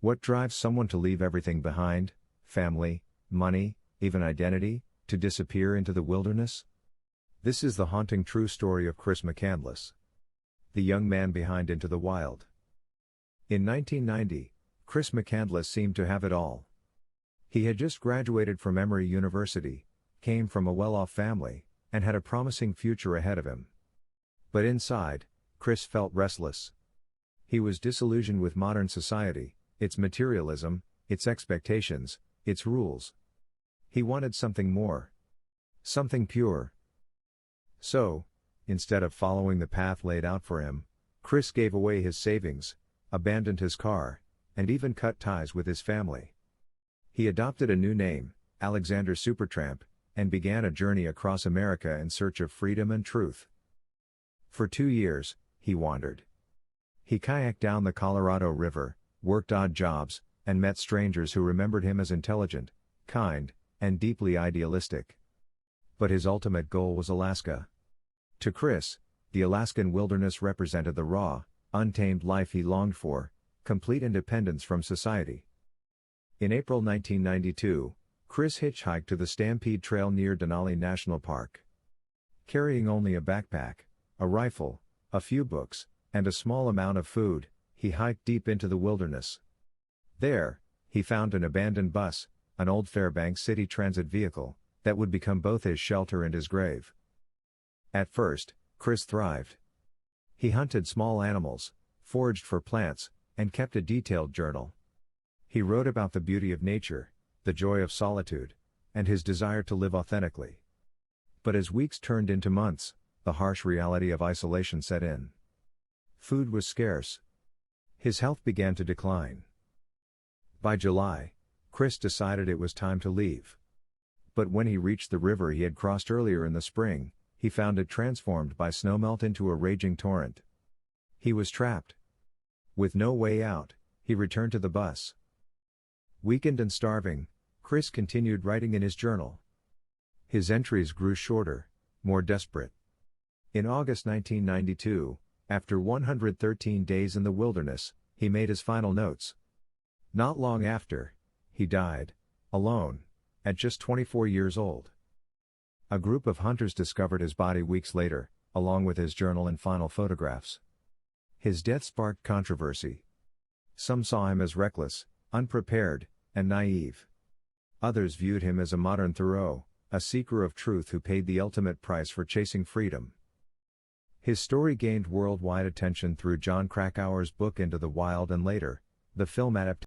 What drives someone to leave everything behind, family, money, even identity, to disappear into the wilderness? This is the haunting true story of Chris McCandless, the young man behind Into the Wild. In 1990, Chris McCandless seemed to have it all. He had just graduated from Emory University, came from a well-off family, and had a promising future ahead of him. But inside, Chris felt restless. He was disillusioned with modern society, its materialism, its expectations, its rules. He wanted something more. Something pure. So, instead of following the path laid out for him, Chris gave away his savings, abandoned his car, and even cut ties with his family. He adopted a new name, Alexander Supertramp, and began a journey across America in search of freedom and truth. For 2 years, he wandered. He kayaked down the Colorado River, worked odd jobs, and met strangers who remembered him as intelligent, kind, and deeply idealistic. But his ultimate goal was Alaska. To Chris, the Alaskan wilderness represented the raw, untamed life he longed for, complete independence from society. In April 1992, Chris hitchhiked to the Stampede Trail near Denali National Park. Carrying only a backpack, a rifle, a few books, and a small amount of food, he hiked deep into the wilderness. There, he found an abandoned bus, an old Fairbanks City Transit vehicle, that would become both his shelter and his grave. At first, Chris thrived. He hunted small animals, foraged for plants, and kept a detailed journal. He wrote about the beauty of nature, the joy of solitude, and his desire to live authentically. But as weeks turned into months, the harsh reality of isolation set in. Food was scarce. His health began to decline. By July, Chris decided it was time to leave. But when he reached the river he had crossed earlier in the spring, he found it transformed by snowmelt into a raging torrent. He was trapped. With no way out, he returned to the bus. Weakened and starving, Chris continued writing in his journal. His entries grew shorter, more desperate. In August 1992, after 113 days in the wilderness, he made his final notes. Not long after, he died, alone, at just 24 years old. A group of hunters discovered his body weeks later, along with his journal and final photographs. His death sparked controversy. Some saw him as reckless, unprepared, and naive. Others viewed him as a modern Thoreau, a seeker of truth who paid the ultimate price for chasing freedom. His story gained worldwide attention through Jon Krakauer's book Into the Wild and later, the film adaptation.